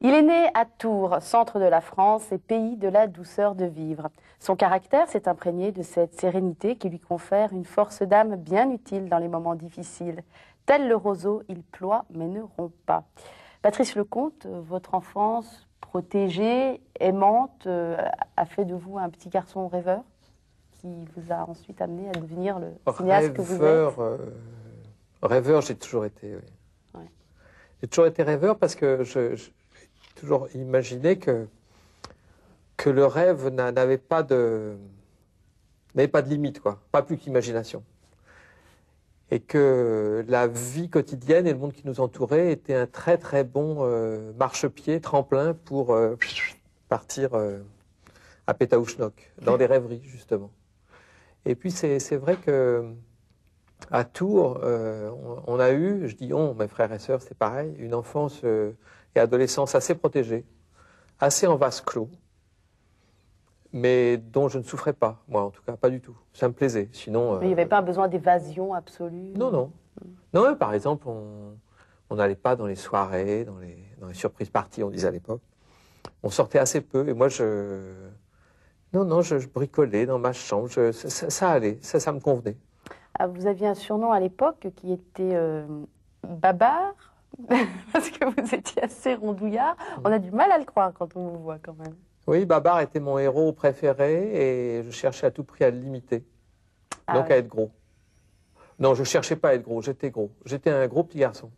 Il est né à Tours, centre de la France et pays de la douceur de vivre. Son caractère s'est imprégné de cette sérénité qui lui confère une force d'âme bien utile dans les moments difficiles. Tel le roseau, il ploie mais ne rompt pas. Patrice Lecomte, votre enfance protégée, aimante, a fait de vous un petit garçon rêveur qui vous a ensuite amené à devenir le cinéaste que vous êtes. Rêveur, j'ai toujours été, oui. Ouais. J'ai toujours été rêveur parce que j'ai toujours imaginé que le rêve n'avait pas de limite, quoi. Pas plus qu'imagination. Et que la vie quotidienne et le monde qui nous entourait était un très très bon marchepied, tremplin pour partir à Pétaouchnok, dans des rêveries justement. Et puis c'est vrai que à Tours, on a eu, je dis on, mes frères et sœurs, c'est pareil, une enfance et adolescence assez protégée, assez en vase clos, mais dont je ne souffrais pas, moi en tout cas, pas du tout. Ça me plaisait, sinon... Mais il n'y avait pas besoin d'évasion absolue? Non, non. Non, par exemple, on n'allait pas dans les soirées, dans les surprises parties, on disait à l'époque. On sortait assez peu, et moi, je bricolais dans ma chambre, ça allait, ça me convenait. Ah, vous aviez un surnom à l'époque qui était Babar, parce que vous étiez assez rondouillard. On a du mal à le croire quand on vous voit quand même. Oui, Babar était mon héros préféré et je cherchais à tout prix à le limiter. Donc oui. À être gros. Non, je ne cherchais pas à être gros, j'étais gros. J'étais un gros petit garçon.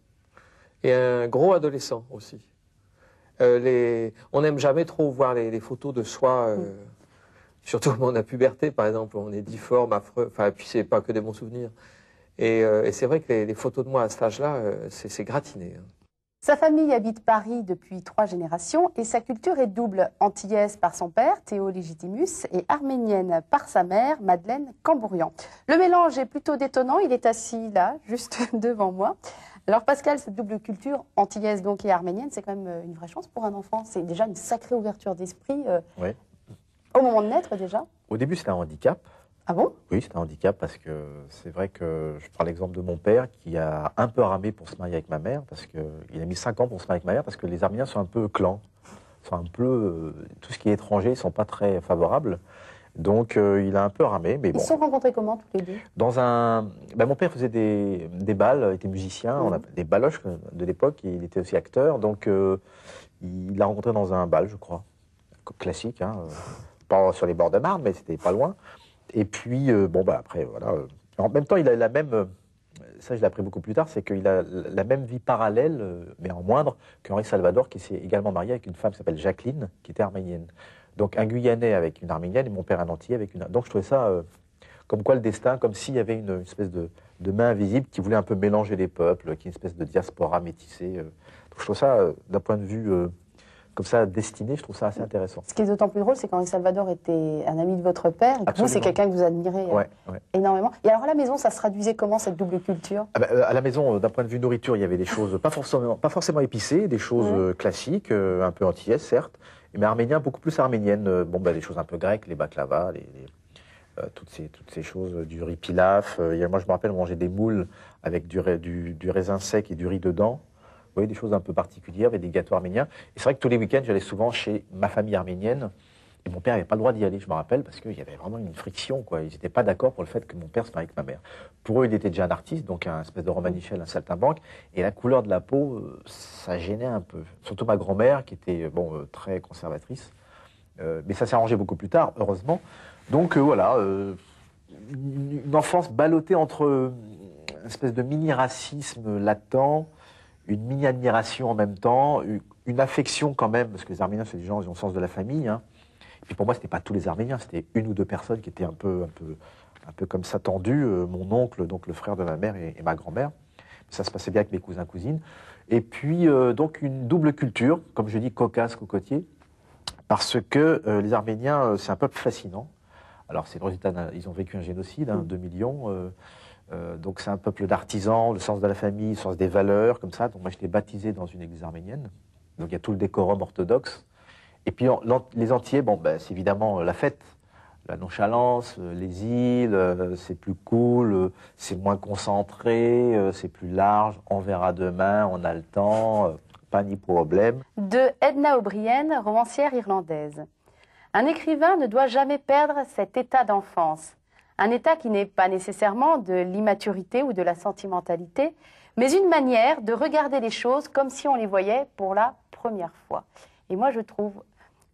Et un gros adolescent aussi. On n'aime jamais trop voir les photos de soi, surtout au moment de la puberté, par exemple. On est difforme, affreux, enfin, puis c'est pas que des bons souvenirs. Et c'est vrai que les photos de moi à cet âge-là, c'est gratiné. Hein. Sa famille habite Paris depuis 3 générations et sa culture est double, antillaise par son père, Théo Légitimus, et arménienne par sa mère, Madeleine Cambourian. Le mélange est plutôt détonnant, il est assis là, juste devant moi. Alors Pascal, cette double culture, antillaise donc et arménienne, c'est quand même une vraie chance pour un enfant. C'est déjà une sacrée ouverture d'esprit. Oui. Au moment de naître déjà. Au début, c'était un handicap. Ah bon? Oui, c'était un handicap parce que c'est vrai que je prends l'exemple de mon père qui a un peu ramé pour se marier avec ma mère, parce qu'il a mis 5 ans pour se marier avec ma mère, parce que les Arméniens sont un peu clans, sont un peu, tout ce qui est étranger, ils ne sont pas très favorables. Donc il a un peu ramé. Mais bon. Ils se sont rencontrés comment tous les deux? Mon père faisait des bals, était musicien, on a des baloches de l'époque, il était aussi acteur, donc il l'a rencontré dans un bal, je crois, classique, hein, pas sur les bords de Marne, mais c'était pas loin. Et puis, après, voilà. En même temps, il a la même, ça je l'ai appris beaucoup plus tard, c'est qu'il a la même vie parallèle, mais en moindre, qu'Henri Salvador, qui s'est également marié avec une femme qui s'appelle Jacqueline, qui était arménienne. Donc un Guyanais avec une arménienne et mon père un Antillais avec une... Donc je trouvais ça comme quoi le destin, comme s'il y avait une espèce de main invisible qui voulait un peu mélanger les peuples, qui est une espèce de diaspora métissée. Donc je trouve ça, d'un point de vue... comme ça, destiné, je trouve ça assez intéressant. Ce qui est d'autant plus drôle, c'est qu'Henri Salvador était un ami de votre père, et que vous, c'est quelqu'un que vous admirez énormément. Et alors à la maison, ça se traduisait comment, cette double culture? À la maison, d'un point de vue nourriture, il y avait des choses pas forcément épicées, des choses classiques, un peu antillaises, certes, mais arméniens, beaucoup plus arméniennes. Des choses un peu grecques, les baklavas, toutes ces choses, du riz pilaf. Moi, je me rappelle manger des moules avec du raisin sec et du riz dedans. Vous voyez, des choses un peu particulières, avec des gâteaux arméniens. Et c'est vrai que tous les week-ends, j'allais souvent chez ma famille arménienne. Et mon père n'avait pas le droit d'y aller, je me rappelle, parce qu'il y avait vraiment une friction, quoi. Ils n'étaient pas d'accord pour le fait que mon père se marie avec ma mère. Pour eux, il était déjà un artiste, donc un espèce de romanichel, un saltimbanque. Et la couleur de la peau, ça gênait un peu. Surtout ma grand-mère, qui était très conservatrice. Mais ça s'est arrangé beaucoup plus tard, heureusement. Donc voilà, une enfance ballottée entre une espèce de mini-racisme latent, une mini-admiration en même temps, une affection quand même, parce que les Arméniens, c'est des gens qui ont le sens de la famille. Hein. Et puis pour moi, ce n'était pas tous les Arméniens, c'était 1 ou 2 personnes qui étaient un peu comme ça tendues. Mon oncle, donc le frère de ma mère et ma grand-mère. Ça se passait bien avec mes cousins, cousines. Et puis, donc, une double culture, comme je dis, cocasse, cocotier, parce que les Arméniens, c'est un peuple fascinant. Alors, c'est le résultat ils ont vécu un génocide, 2 millions. Donc c'est un peuple d'artisans, le sens de la famille, le sens des valeurs, comme ça. Donc moi j'étais baptisé dans une église arménienne. Donc il y a tout le décorum orthodoxe. Et puis les Antillais, c'est évidemment la fête, la nonchalance, les îles, c'est plus cool, c'est moins concentré, c'est plus large, on verra demain, on a le temps. pas ni problème. De Edna O'Brien, romancière irlandaise. Un écrivain ne doit jamais perdre cet état d'enfance. Un état qui n'est pas nécessairement de l'immaturité ou de la sentimentalité, mais une manière de regarder les choses comme si on les voyait pour la première fois. Et moi, je trouve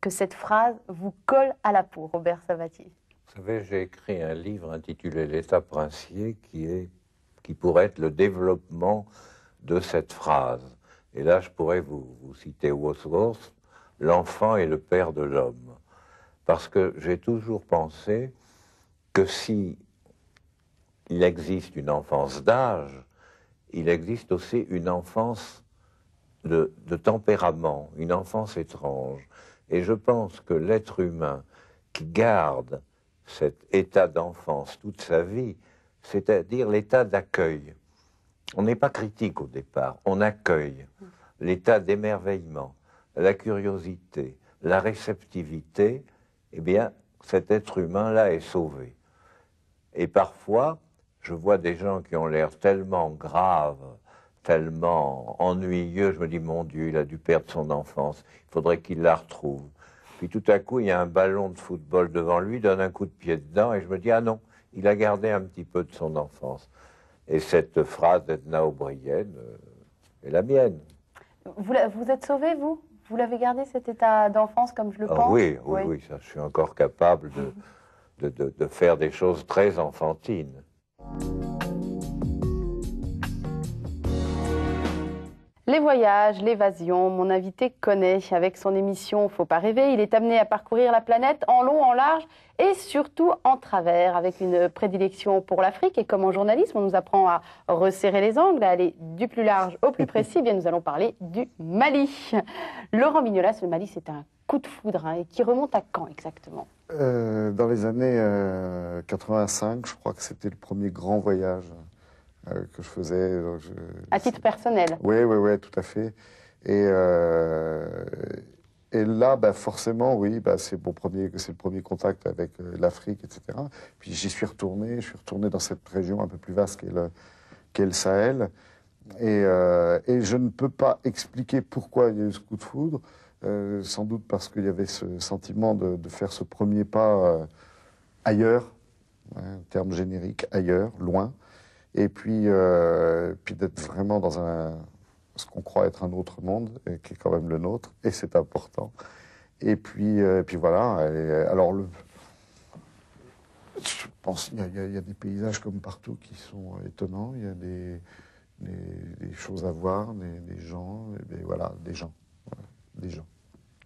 que cette phrase vous colle à la peau, Robert Sabatier. Vous savez, j'ai écrit un livre intitulé L'État princier qui pourrait être le développement de cette phrase. Et là, je pourrais vous citer Wordsworth, l'enfant est le père de l'homme. Parce que j'ai toujours pensé que si il existe une enfance d'âge, il existe aussi une enfance de tempérament, une enfance étrange. Et je pense que l'être humain qui garde cet état d'enfance toute sa vie, c'est-à-dire l'état d'accueil. On n'est pas critique au départ, on accueille l'état d'émerveillement, la curiosité, la réceptivité, eh bien, cet être humain-là est sauvé. Et parfois, je vois des gens qui ont l'air tellement graves, tellement ennuyeux, je me dis, mon Dieu, il a dû perdre son enfance, il faudrait qu'il la retrouve. Puis tout à coup, il y a un ballon de football devant lui, donne un coup de pied dedans, et je me dis, ah non, il a gardé un petit peu de son enfance. Et cette phrase d'Edna O'Brien est la mienne. Vous êtes sauvé, vous? Vous l'avez gardé, cet état d'enfance, comme je le pense? Oui, ça, je suis encore capable de faire des choses très enfantines. Les voyages, l'évasion, mon invité connaît. Avec son émission Faut pas rêver, il est amené à parcourir la planète en long, en large et surtout en travers, avec une prédilection pour l'Afrique. Et comme en journalisme, on nous apprend à resserrer les angles, à aller du plus large au plus précis, bien nous allons parler du Mali. Laurent Mignolas, le Mali, c'est un coup de foudre, hein, et qui remonte à quand exactement? Dans les années 85, je crois que c'était le premier grand voyage que je faisais. À titre personnel? Oui, tout à fait. Et là, bah, forcément, oui, bah, c'est le premier contact avec l'Afrique, etc. Puis j'y suis retourné, dans cette région un peu plus vaste qu'est le Sahel. Et je ne peux pas expliquer pourquoi il y a eu ce coup de foudre. Sans doute parce qu'il y avait ce sentiment de faire ce premier pas ailleurs, en termes génériques, ailleurs, loin. Et puis d'être vraiment dans ce qu'on croit être un autre monde, et qui est quand même le nôtre, et c'est important. Et puis voilà. Alors, je pense qu'il y a des paysages comme partout qui sont étonnants. Il y a des choses à voir, des gens, voilà, des gens. Voilà,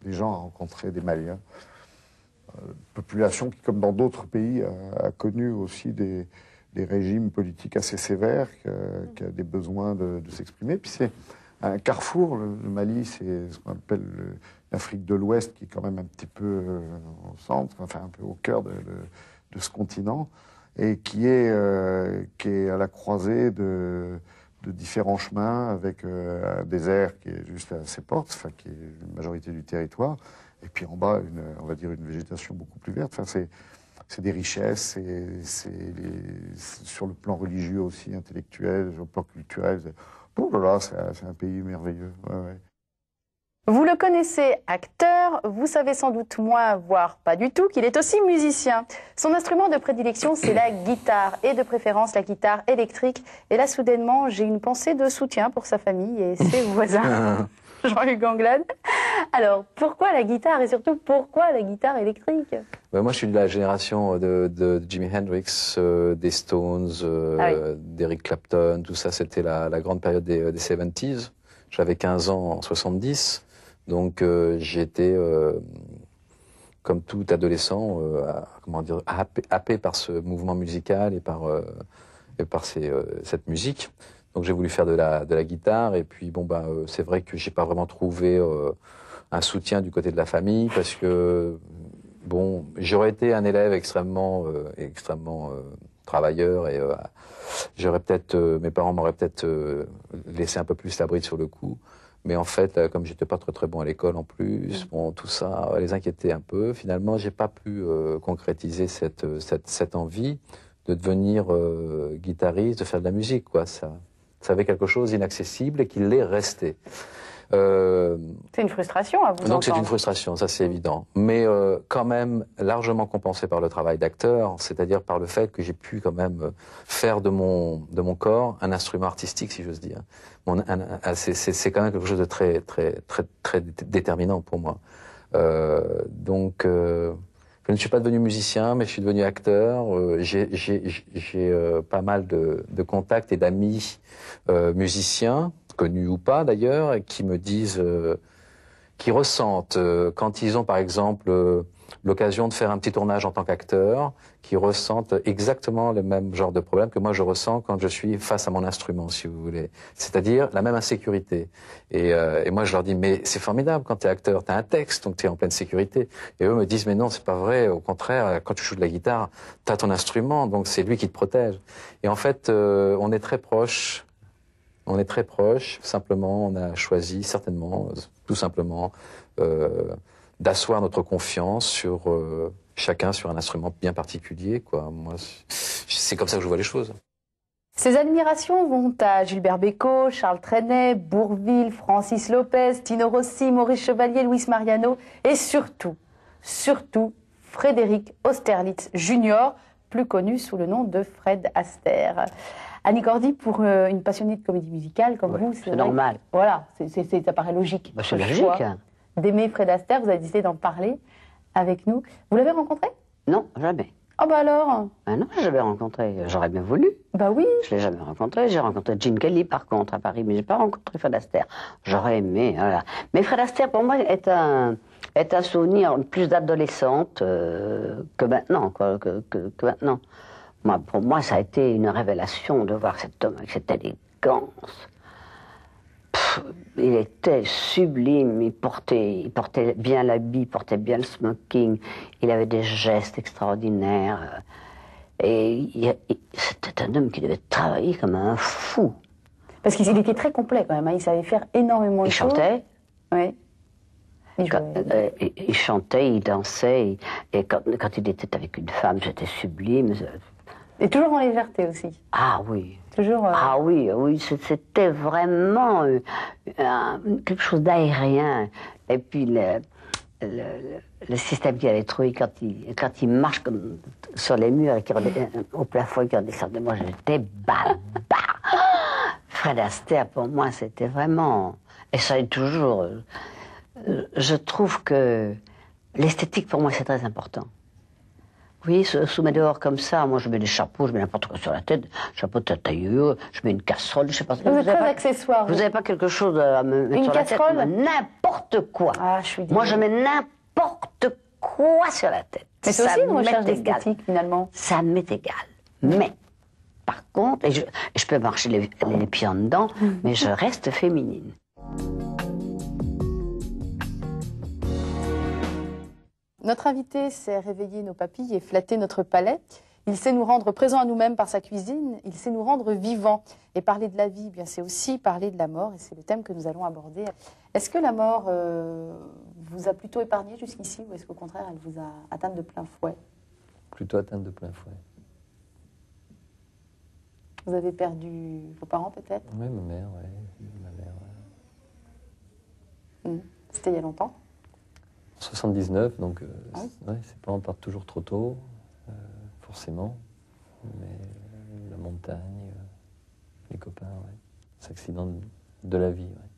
des gens à rencontrer, des Maliens. Population qui, comme dans d'autres pays, a connu aussi des régimes politiques assez sévères, qui a des besoins de s'exprimer. Puis c'est un carrefour, le Mali, c'est ce qu'on appelle l'Afrique de l'Ouest, qui est quand même un petit peu au centre, enfin un peu au cœur de ce continent, et qui est à la croisée de différents chemins, avec un désert qui est juste à ses portes, enfin qui est une majorité du territoire, et puis en bas, on va dire une végétation beaucoup plus verte. Enfin, c'est des richesses, sur le plan religieux aussi, intellectuel, sur le plan culturel. Oh là là, c'est un pays merveilleux. Ouais. Vous le connaissez, acteur, vous savez sans doute moins, voire pas du tout, qu'il est aussi musicien. Son instrument de prédilection, c'est la guitare, et de préférence la guitare électrique. Et là, soudainement, j'ai une pensée de soutien pour sa famille et ses voisins. Jean-Luc Anglade. Alors, pourquoi la guitare et surtout pourquoi la guitare électrique? Moi, je suis de la génération de Jimi Hendrix, des Stones, d'Eric Clapton, tout ça, c'était la grande période des 70s. J'avais 15 ans en 70, donc j'étais, comme tout adolescent, happé par ce mouvement musical et par cette musique. Donc j'ai voulu faire de la guitare, et puis c'est vrai que j'ai pas vraiment trouvé un soutien du côté de la famille, parce que j'aurais été un élève extrêmement travailleur, et mes parents m'auraient peut-être laissé un peu plus la bride sur le coup. Mais en fait, comme j'étais pas très bon à l'école en plus, tout ça les inquiétait un peu. Finalement, j'ai pas pu concrétiser cette envie de devenir guitariste, de faire de la musique, quoi. Ça avait quelque chose d'inaccessible et qui l'est resté. C'est une frustration à vous Donc c'est entendre. une frustration, ça c'est évident. Mais quand même largement compensé par le travail d'acteur, c'est-à-dire par le fait que j'ai pu quand même faire de mon corps un instrument artistique, si j'ose dire. C'est quand même quelque chose de très déterminant pour moi. Donc je ne suis pas devenu musicien, mais je suis devenu acteur. J'ai pas mal de contacts et d'amis musiciens, connus ou pas d'ailleurs, qui me disent, qui ressentent quand ils ont par exemple l'occasion de faire un petit tournage en tant qu'acteur, qui ressentent exactement le même genre de problème que moi je ressens quand je suis face à mon instrument, si vous voulez. C'est-à-dire la même insécurité. Et moi je leur dis, mais c'est formidable quand tu es acteur, tu as un texte, donc tu es en pleine sécurité. Et eux me disent, mais non, c'est pas vrai, au contraire, quand tu joues de la guitare, tu as ton instrument, donc c'est lui qui te protège. Et en fait, on est très proches. On est très proches, simplement on a choisi certainement, tout simplement, d'asseoir notre confiance sur chacun sur un instrument bien particulier, quoi. Moi, c'est comme ça que je vois les choses. Ces admirations vont à Gilbert Bécaud, Charles Trenet, Bourvil, Francis Lopez, Tino Rossi, Maurice Chevalier, Luis Mariano et surtout Frédéric Austerlitz Jr., plus connu sous le nom de Fred Astaire. Annie Cordy, pour une passionnée de comédie musicale comme vous, c'est normal. Voilà, ça paraît logique. C'est logique. D'aimer Fred Astaire, vous avez décidé d'en parler avec nous. Vous l'avez rencontré? Non, jamais. Oh bah alors? Ah non, je l'ai jamais rencontré. J'aurais bien voulu. Bah oui. Je l'ai jamais rencontré. J'ai rencontré Gene Kelly par contre à Paris, mais j'ai pas rencontré Fred Astaire. J'aurais aimé. Voilà. Mais Fred Astaire pour moi est un souvenir plus d'adolescente que maintenant, quoi, que maintenant. Pour moi, ça a été une révélation de voir cet homme avec cette élégance. Il était sublime, il portait bien l'habit, il portait bien le smoking, il avait des gestes extraordinaires. Et c'était un homme qui devait travailler comme un fou. Parce qu'il était très complet quand même, hein. Il savait faire énormément de choses. Il chantait. Oui. Il chantait, il dansait, et quand il était avec une femme, c'était sublime. Et toujours en légèreté aussi. Ah oui. Toujours. Ah oui, c'était vraiment quelque chose d'aérien. Et puis le système qu'il avait trouvé quand il marche comme sur les murs et au plafond, qui redescendait, moi j'étais baba. Fred Astaire pour moi c'était vraiment, et ça est toujours. Je trouve que l'esthétique pour moi c'est très important. Oui, sous mes dehors comme ça, moi je mets des chapeaux, je mets n'importe quoi sur la tête, chapeau de tailleur, je mets une casserole, je sais pas. Vous êtes très accessoire. Vous n'avez pas quelque chose à me mettre sur la tête? Une casserole? N'importe quoi. Ah, je suis désolée. Moi je mets n'importe quoi sur la tête. Mais c'est aussi une recherche d'esthétique finalement. Ça m'est égal. Mais, par contre, et je peux marcher les pieds en dedans, mais je reste féminine. Notre invité sait réveiller nos papilles et flatter notre palais. Il sait nous rendre présents à nous-mêmes par sa cuisine. Il sait nous rendre vivants. Et parler de la vie, eh bien, c'est aussi parler de la mort. Et c'est le thème que nous allons aborder. Est-ce que la mort vous a plutôt épargné jusqu'ici ou est-ce qu'au contraire, elle vous a atteinte de plein fouet? Plutôt atteinte de plein fouet. Vous avez perdu vos parents peut-être? Oui, ma mère, oui. Ma mère. C'était il y a longtemps? 79, donc oui. Ouais, ses parents partent toujours trop tôt, forcément. Mais la montagne, les copains, ouais. C'est accident de la vie. Ouais.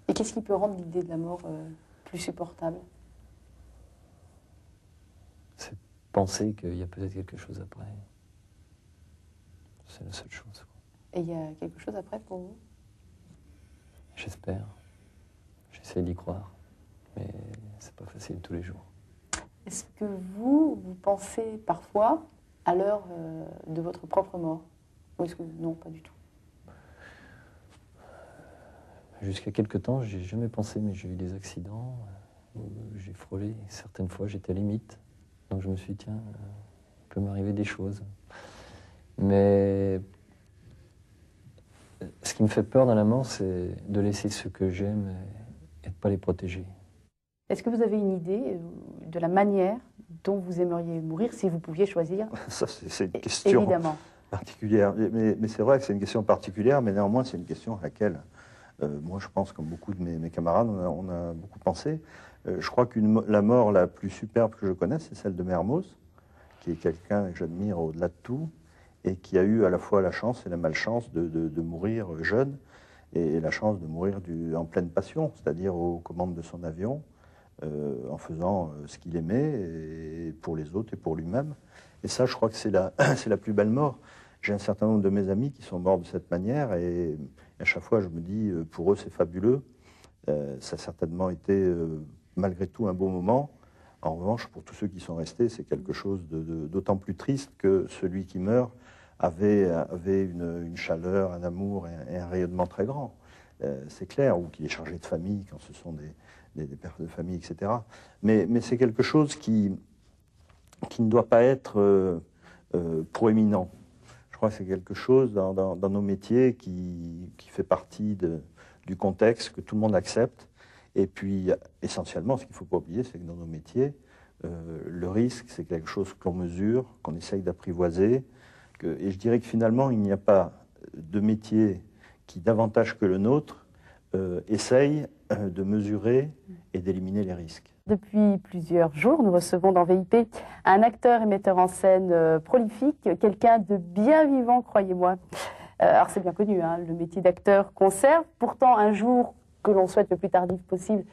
Et qu'est-ce qui peut rendre l'idée de la mort plus supportable? C'est penser qu'il y a peut-être quelque chose après. C'est la seule chose. Quoi. Et il y a quelque chose après pour vous? J'espère. J'essaie d'y croire. Mais c'est pas facile tous les jours. Est-ce que vous pensez parfois à l'heure de votre propre mort? Ou est-ce que non, pas du tout? Jusqu'à quelque temps, j'ai jamais pensé, mais j'ai eu des accidents où j'ai frôlé. Certaines fois, j'étais à limite. Donc je me suis dit, tiens, il peut m'arriver des choses. Mais ce qui me fait peur dans la mort, c'est de laisser ceux que j'aime et de ne pas les protéger. Est-ce que vous avez une idée de la manière dont vous aimeriez mourir si vous pouviez choisir? Ça, c'est une question évidemment particulière. Mais c'est vrai que c'est une question particulière, mais néanmoins, c'est une question à laquelle moi, je pense, comme beaucoup de mes camarades, on a beaucoup pensé. Je crois que la mort la plus superbe que je connaisse, c'est celle de Mermoz, qui est quelqu'un que j'admire au-delà de tout, et qui a eu à la fois la chance et la malchance de mourir jeune, et la chance de mourir en pleine passion, c'est-à-dire aux commandes de son avion, en faisant ce qu'il aimait, et pour les autres et pour lui-même. Et ça, je crois que c'est la plus belle mort. J'ai un certain nombre de mes amis qui sont morts de cette manière, et à chaque fois, je me dis, pour eux, c'est fabuleux. Ça a certainement été, malgré tout, un beau moment. En revanche, pour tous ceux qui sont restés, c'est quelque chose d'autant plus triste que celui qui meurt avait une chaleur, un amour et un rayonnement très grand. C'est clair, ou qu'il est chargé de famille, quand ce sont des pères de famille, etc. Mais c'est quelque chose qui ne doit pas être proéminent. Je crois que c'est quelque chose dans nos métiers qui fait partie du contexte, que tout le monde accepte. Et puis, essentiellement, ce qu'il ne faut pas oublier, c'est que dans nos métiers, le risque, c'est quelque chose qu'on mesure, qu'on essaye d'apprivoiser. Et je dirais que finalement, il n'y a pas de métier qui, davantage que le nôtre, essaye de mesurer et d'éliminer les risques. Depuis plusieurs jours, nous recevons dans VIP un acteur et metteur en scène prolifique, quelqu'un de bien vivant, croyez-moi. Alors c'est bien connu, hein, le métier d'acteur conserve. Pourtant, un jour que l'on souhaite le plus tardif possible,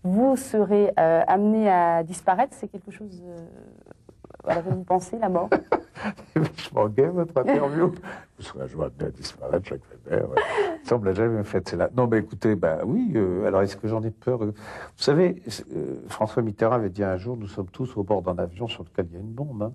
vous serez amené à disparaître. C'est quelque chose à laquelle vous pensez, la mort? Je m'en gagne, votre interview. Vous serez un jour amené à disparaître, Jacques Weber. Ouais. Ça, on me l'a jamais fait, c'est là. Non, mais écoutez, oui, alors est-ce que j'en ai peur? Vous savez, François Mitterrand avait dit un jour, nous sommes tous au bord d'un avion sur lequel il y a une bombe. Hein,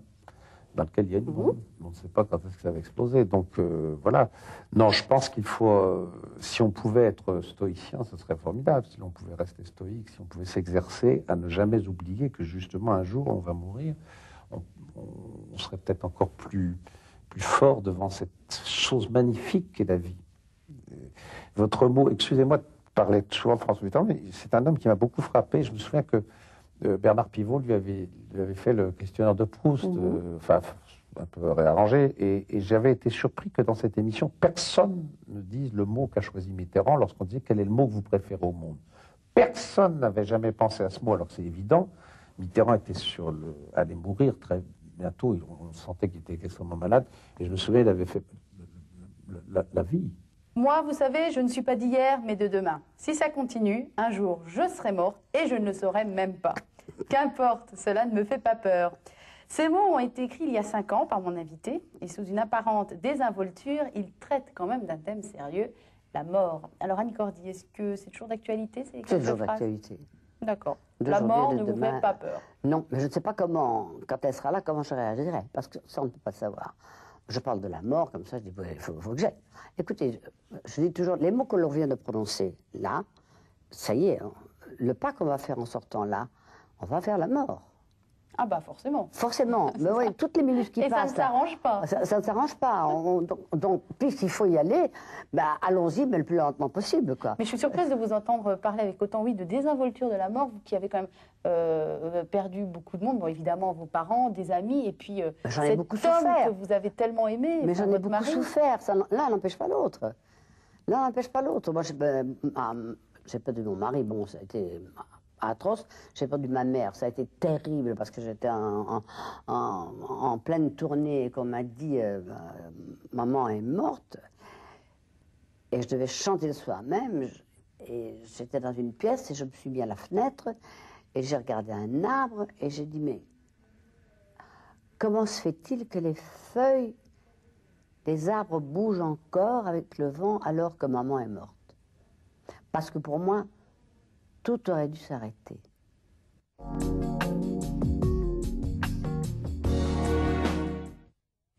dans lequel il y a une bombe. On ne sait pas quand est-ce que ça va exploser. Donc, voilà. Non, je pense qu'il faut... si on pouvait être stoïcien, ce serait formidable. Si on pouvait rester stoïque, si on pouvait s'exercer à ne jamais oublier que, justement, un jour, on va mourir. On serait peut-être encore plus fort devant cette chose magnifique qu'est la vie. Votre mot, excusez-moi de parler souvent de François Mitterrand, mais c'est un homme qui m'a beaucoup frappé. Je me souviens que Bernard Pivot lui avait fait le questionnaire de Proust, enfin un peu réarrangé, et j'avais été surpris que dans cette émission, personne ne dise le mot qu'a choisi Mitterrand lorsqu'on disait quel est le mot que vous préférez au monde. Personne n'avait jamais pensé à ce mot, alors que c'est évident. Mitterrand était allait mourir très bientôt, on sentait qu'il était extrêmement malade, et je me souviens, il avait fait la vie. Moi, vous savez, je ne suis pas d'hier, mais de demain. Si ça continue, un jour, je serai morte et je ne le saurai même pas. Qu'importe, cela ne me fait pas peur. Ces mots ont été écrits il y a 5 ans par mon invité, et sous une apparente désinvolture, ils traitent quand même d'un thème sérieux, la mort. Alors Annie Cordy, est-ce que c'est toujours d'actualité? C'est toujours d'actualité. D'accord. La mort ne vous fait pas peur? Non, mais je ne sais pas comment, quand elle sera là, comment je réagirai, parce que ça, on ne peut pas savoir. Je parle de la mort, comme ça, je dis, il faut que j'aille. Écoutez, je dis toujours, les mots que l'on vient de prononcer là, ça y est, le pas qu'on va faire en sortant là, on va vers la mort. Ah bah forcément. Forcément, mais oui, toutes les minutes qui passent... Et ça ne s'arrange pas. Ça ne s'arrange pas. Donc, puisqu'il faut y aller, allons-y, mais le plus lentement possible, quoi. Mais je suis surprise de vous entendre parler avec autant, oui, de désinvolture de la mort, vous qui avez quand même perdu beaucoup de monde, bon, évidemment vos parents, des amis, et puis j'en ai beaucoup cet homme souffert. que vous avez tellement aimé. Mais j'en ai beaucoup souffert. L'un n'empêche pas l'autre. L'un n'empêche pas l'autre. Moi, j'ai perdu mon mari, bon, ça a été... atroce. J'ai perdu ma mère, ça a été terrible parce que j'étais en pleine tournée et qu'on m'a dit maman est morte et je devais chanter le soir même et j'étais dans une pièce et je me suis mis à la fenêtre et j'ai regardé un arbre et j'ai dit mais comment se fait-il que les feuilles des arbres bougent encore avec le vent alors que maman est morte? Parce que pour moi tout aurait dû s'arrêter.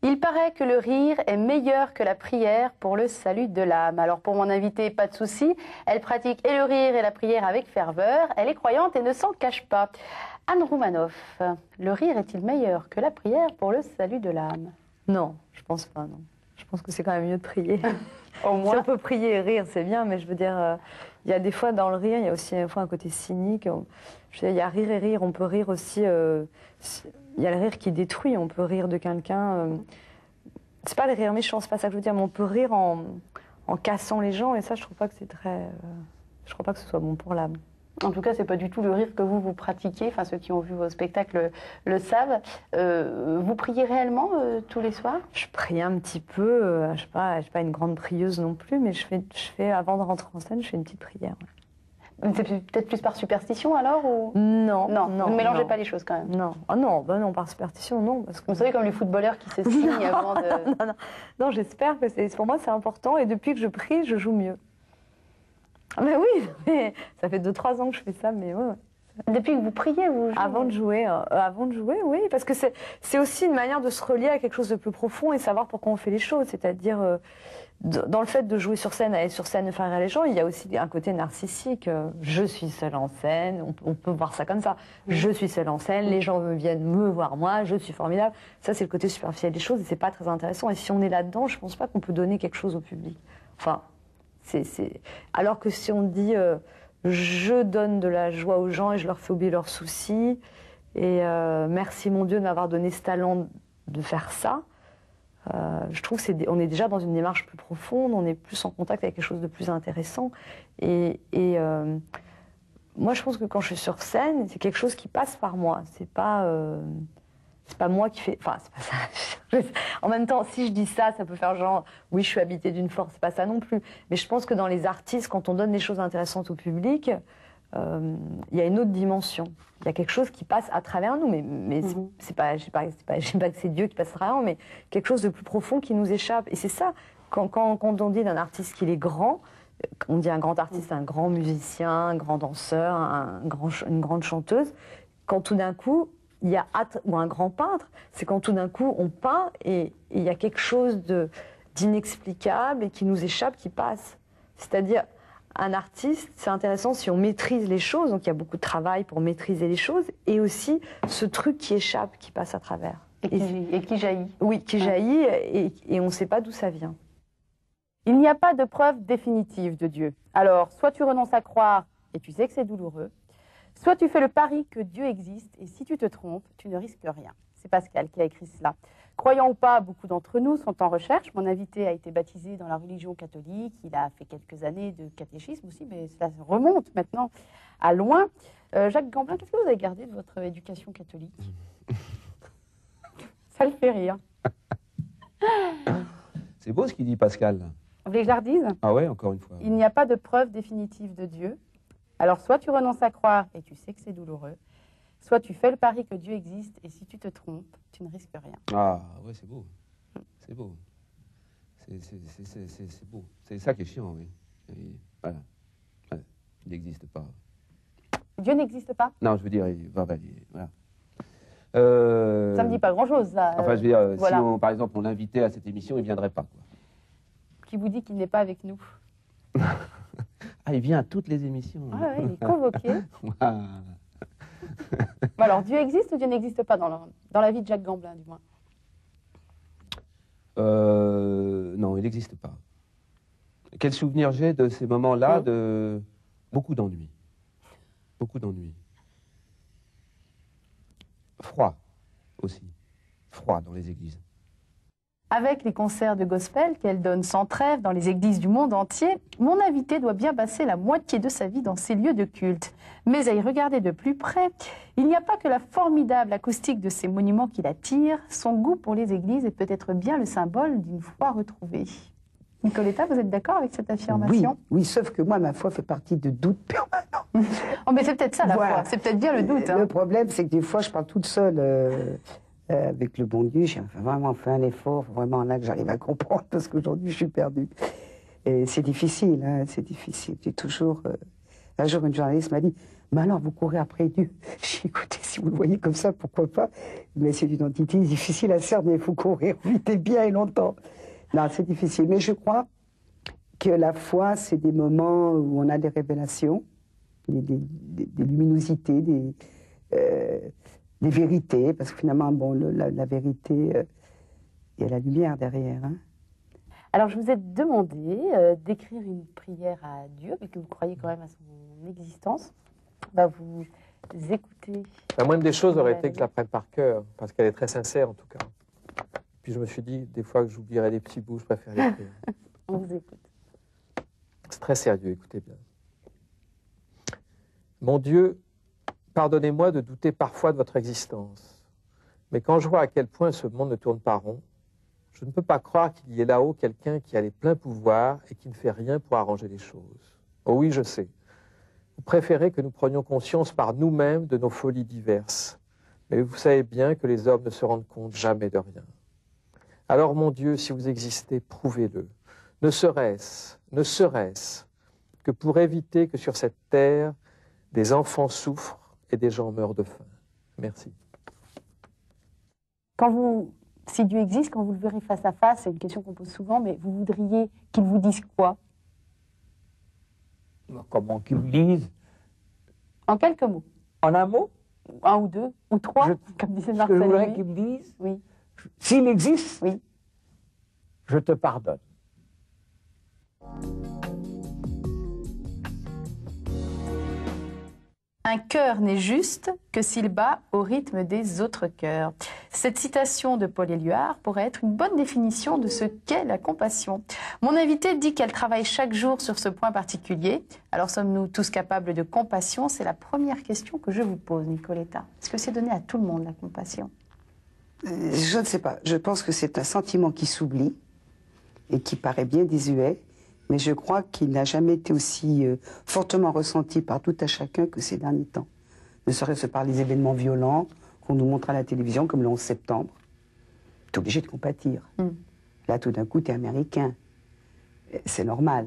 Il paraît que le rire est meilleur que la prière pour le salut de l'âme. Alors pour mon invitée, pas de souci, elle pratique et le rire et la prière avec ferveur. Elle est croyante et ne s'en cache pas. Anne Roumanoff, le rire est-il meilleur que la prière pour le salut de l'âme? Non, je pense pas, non. Je pense que c'est quand même mieux de prier. Au moins. Si on peut prier et rire, c'est bien, mais je veux dire, il y a des fois dans le rire, il y a aussi des fois un côté cynique. Je veux dire, il y a rire et rire, on peut rire aussi. Il y a le rire qui détruit, on peut rire de quelqu'un. C'est pas le rire méchant, c'est pas ça que je veux dire, mais on peut rire en en cassant les gens, et ça, je trouve pas que c'est très... je crois pas que ce soit bon pour l'âme. En tout cas, c'est pas du tout le rire que vous pratiquez. Enfin, ceux qui ont vu vos spectacles le savent. Vous priez réellement tous les soirs? Je prie un petit peu. Je suis pas une grande prieuse non plus, mais je fais avant de rentrer en scène, je fais une petite prière. C'est peut-être plus par superstition alors ou... Non. Vous ne mélangez pas les choses quand même. Non. Ah non, non, par superstition, non. Parce que... Vous savez, comme les footballeurs qui se signent avant de... Non, j'espère que pour moi c'est important, et depuis que je prie, je joue mieux. Mais oui, mais ça fait 2-3 ans que je fais ça, mais ouais. Depuis que vous priez, vous jouez? Avant de jouer, oui, parce que c'est aussi une manière de se relier à quelque chose de plus profond et savoir pourquoi on fait les choses. C'est-à-dire, dans le fait de jouer sur scène, aller sur scène et faire rire les gens, il y a aussi un côté narcissique. Je suis seule en scène, on peut voir ça comme ça. Je suis seule en scène, les gens viennent me voir moi, je suis formidable. Ça, c'est le côté superficiel des choses et c'est pas très intéressant. Et si on est là-dedans, je pense pas qu'on peut donner quelque chose au public. Enfin... Alors que si on dit je donne de la joie aux gens et je leur fais oublier leurs soucis, et merci mon Dieu de m'avoir donné ce talent de faire ça, je trouve qu'on est déjà dans une démarche plus profonde, on est plus en contact avec quelque chose de plus intéressant. Et moi, je pense que quand je suis sur scène, c'est quelque chose qui passe par moi. C'est pas moi qui fais... Enfin, c'est pas ça. En même temps, si je dis ça, ça peut faire genre, oui, je suis habitée d'une force. C'est pas ça non plus. Mais je pense que dans les artistes, quand on donne des choses intéressantes au public, il y a une autre dimension. Il y a quelque chose qui passe à travers nous. Mais c'est pas, je sais pas que c'est Dieu qui passe à travers nous, mais quelque chose de plus profond qui nous échappe. Et c'est ça, quand on dit d'un artiste qu'il est grand, on dit un grand artiste, un grand musicien, un grand danseur, une grande chanteuse, quand tout d'un coup... ou un grand peintre, c'est quand tout d'un coup on peint et il y a quelque chose d'inexplicable et qui nous échappe, qui passe. C'est-à-dire, un artiste, c'est intéressant si on maîtrise les choses, donc il y a beaucoup de travail pour maîtriser les choses, et aussi ce truc qui échappe, qui passe à travers. Et qui jaillit. Oui, qui jaillit et on ne sait pas d'où ça vient. Il n'y a pas de preuve définitive de Dieu. Alors, soit tu renonces à croire et tu sais que c'est douloureux, soit tu fais le pari que Dieu existe et si tu te trompes, tu ne risques rien. C'est Pascal qui a écrit cela. Croyant ou pas, beaucoup d'entre nous sont en recherche. Mon invité a été baptisé dans la religion catholique. Il a fait quelques années de catéchisme aussi, mais cela remonte maintenant à loin. Jacques Gamblin, qu'est-ce que vous avez gardé de votre éducation catholique? Ça le fait rire. C'est beau ce qu'il dit, Pascal. Vous voulez que je la redise? Ah ouais, encore une fois. Il n'y a pas de preuve définitive de Dieu. Alors, soit tu renonces à croire et tu sais que c'est douloureux, soit tu fais le pari que Dieu existe et si tu te trompes, tu ne risques rien. Ah, ouais, c'est beau. C'est beau. C'est beau. C'est ça qui est chiant, oui. Et voilà. Ouais. Il n'existe pas. Dieu n'existe pas? Non, je veux dire, voilà. Ça ne me dit pas grand-chose, là. Enfin, je veux dire, voilà. si, par exemple, on l'invitait à cette émission, il ne viendrait pas, quoi. Qui vous dit qu'il n'est pas avec nous? Ah, il vient à toutes les émissions. Ah ouais, il est convoqué. Ah. Alors, Dieu existe ou Dieu n'existe pas dans la vie de Jacques Gamblin, du moins? Non, il n'existe pas. Quel souvenir j'ai de ces moments-là, de beaucoup d'ennuis. Beaucoup d'ennuis. Froid aussi. Froid dans les églises. Avec les concerts de gospel qu'elle donne sans trêve dans les églises du monde entier, mon invité doit bien passer la moitié de sa vie dans ces lieux de culte. Mais à y regarder de plus près, il n'y a pas que la formidable acoustique de ces monuments qui l'attire, son goût pour les églises est peut-être bien le symbole d'une foi retrouvée. Nicoletta, vous êtes d'accord avec cette affirmation? Oui, sauf que moi, ma foi fait partie de doutes permanents. Oh, mais c'est peut-être ça la foi, c'est peut-être bien le doute. Le problème, c'est que des fois, je parle toute seule avec le bon Dieu. J'ai vraiment fait un effort, vraiment là que j'arrive à comprendre, parce qu'aujourd'hui, je suis perdue. Et c'est difficile, hein, c'est difficile. J'ai toujours... Un jour, une journaliste m'a dit, mais alors, vous courez après Dieu? J'ai dit, écoutez, si vous le voyez comme ça, pourquoi pas? Mais c'est une entité difficile à cerner, il faut courir vite et bien et longtemps. Non, c'est difficile. Mais je crois que la foi, c'est des moments où on a des révélations, des luminosités, des vérités, parce que finalement, bon, la vérité, il y a la lumière derrière. Hein. Alors, je vous ai demandé d'écrire une prière à Dieu, mais que vous croyez quand même à son existence. Bah, vous écoutez. La moindre des choses aurait été que je la prenne par cœur, parce qu'elle est très sincère en tout cas. Puis je me suis dit, des fois que j'oublierais des petits bouts, je préfère l'écrire. On vous écoute. C'est très sérieux, écoutez bien. Mon Dieu, pardonnez-moi de douter parfois de votre existence. Mais quand je vois à quel point ce monde ne tourne pas rond, je ne peux pas croire qu'il y ait là-haut quelqu'un qui a les pleins pouvoirs et qui ne fait rien pour arranger les choses. Oh oui, je sais. Vous préférez que nous prenions conscience par nous-mêmes de nos folies diverses. Mais vous savez bien que les hommes ne se rendent compte jamais de rien. Alors, mon Dieu, si vous existez, prouvez-le. Ne serait-ce que pour éviter que sur cette terre, des enfants souffrent et des gens meurent de faim. Merci. Si Dieu existe, quand vous le verrez face à face, c'est une question qu'on pose souvent, mais vous voudriez qu'il vous dise quoi? Comment qu'il me dise? En quelques mots. En un mot? Un ou deux, ou trois, comme disait Ce que Marcel je voudrais Aimé. qu'il me dise, Oui. s'il existe, Oui. je te pardonne. Un cœur n'est juste que s'il bat au rythme des autres cœurs. Cette citation de Paul Éluard pourrait être une bonne définition de ce qu'est la compassion. Mon invité dit qu'elle travaille chaque jour sur ce point particulier. Alors sommes-nous tous capables de compassion? C'est la première question que je vous pose, Nicoletta. Est-ce que c'est donné à tout le monde, la compassion? Je ne sais pas. Je pense que c'est un sentiment qui s'oublie et qui paraît bien désuet. Mais je crois qu'il n'a jamais été aussi fortement ressenti par tout à chacun que ces derniers temps. Ne serait-ce par les événements violents qu'on nous montre à la télévision, comme le 11 septembre. Tu es obligé de compatir. Là, tout d'un coup, tu es américain. C'est normal.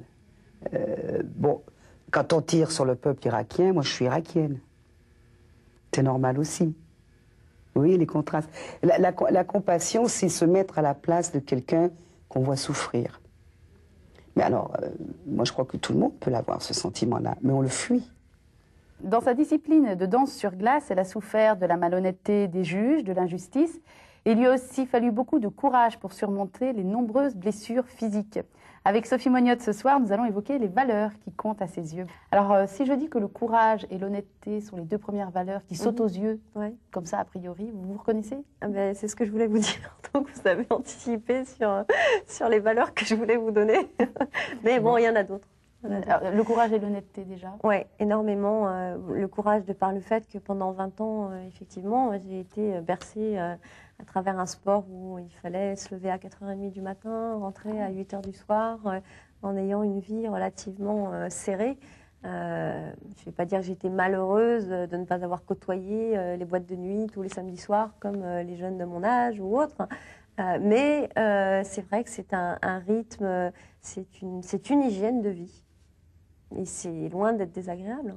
Bon, quand on tire sur le peuple irakien, moi, je suis irakienne. C'est normal aussi. Oui, les contrastes. La compassion, c'est se mettre à la place de quelqu'un qu'on voit souffrir. Mais alors, moi je crois que tout le monde peut l'avoir, ce sentiment-là, mais on le fuit. Dans sa discipline de danse sur glace, elle a souffert de la malhonnêteté des juges, de l'injustice. Il lui a aussi fallu beaucoup de courage pour surmonter les nombreuses blessures physiques. Avec Sophie Mognotte ce soir, nous allons évoquer les valeurs qui comptent à ses yeux. Alors, si je dis que le courage et l'honnêteté sont les deux premières valeurs qui sautent aux yeux, comme ça a priori, vous vous reconnaissez? C'est ce que je voulais vous dire. Donc vous avez anticipé sur les valeurs que je voulais vous donner. Mais bon, il y en a d'autres. Le courage et l'honnêteté déjà? Oui, énormément. Le courage de par le fait que pendant 20 ans, effectivement, j'ai été bercée à travers un sport où il fallait se lever à 4h30 du matin, rentrer à 8h du soir, en ayant une vie relativement serrée. Je ne vais pas dire que j'étais malheureuse de ne pas avoir côtoyé les boîtes de nuit tous les samedis soirs comme les jeunes de mon âge ou autres. Mais c'est vrai que c'est un rythme, c'est une hygiène de vie. Et c'est loin d'être désagréable.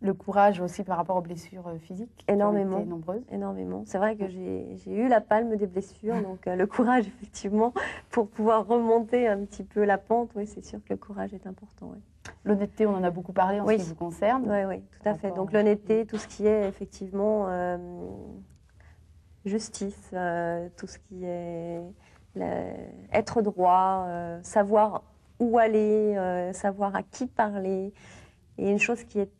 Le courage aussi par rapport aux blessures physiques? Énormément. Qui ont été nombreuses. Énormément. C'est vrai que j'ai eu la palme des blessures, donc le courage, effectivement, pour pouvoir remonter un petit peu la pente, oui, c'est sûr que le courage est important. Oui. L'honnêteté, on en a beaucoup parlé en ce qui vous concerne. Oui, tout à fait. Donc l'honnêteté, tout ce qui est effectivement justice, tout ce qui est être droit, savoir où aller, savoir à qui parler. Et une chose qui est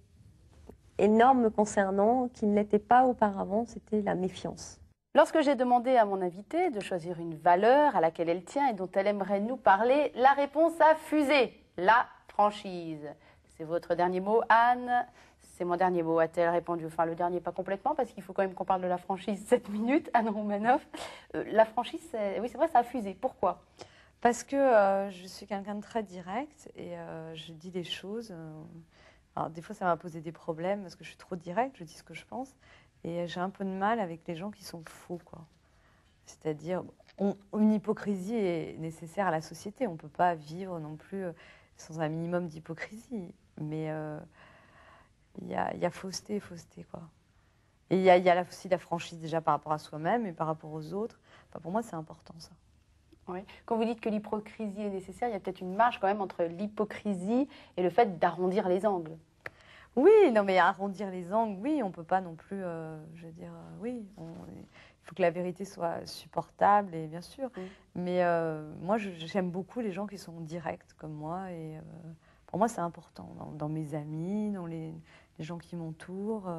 énorme me concernant, qui ne l'était pas auparavant, c'était la méfiance. Lorsque j'ai demandé à mon invitée de choisir une valeur à laquelle elle tient et dont elle aimerait nous parler, la réponse a fusé. La franchise. C'est votre dernier mot, Anne? C'est mon dernier mot, a-t-elle répondu. Enfin, le dernier, pas complètement, parce qu'il faut quand même qu'on parle de la franchise 7 minutes, Anne Roumanoff. La franchise, oui, c'est vrai, ça a fusé. Pourquoi? Parce que je suis quelqu'un de très direct et je dis les choses. Alors, des fois, ça m'a posé des problèmes parce que je suis trop directe, je dis ce que je pense. Et j'ai un peu de mal avec les gens qui sont faux, quoi. C'est-à-dire, une hypocrisie est nécessaire à la société. On ne peut pas vivre non plus sans un minimum d'hypocrisie. Mais il y a fausseté, quoi. Et il y a aussi la franchise déjà par rapport à soi-même et par rapport aux autres. Enfin, pour moi, c'est important, ça. Oui. Quand vous dites que l'hypocrisie est nécessaire, il y a peut-être une marge quand même entre l'hypocrisie et le fait d'arrondir les angles. Oui, non, mais arrondir les angles, oui, on ne peut pas non plus, je veux dire, oui, il faut que la vérité soit supportable, et bien sûr. Oui. Mais moi, j'aime beaucoup les gens qui sont directs comme moi, et pour moi, c'est important. Dans mes amis, dans les gens qui m'entourent,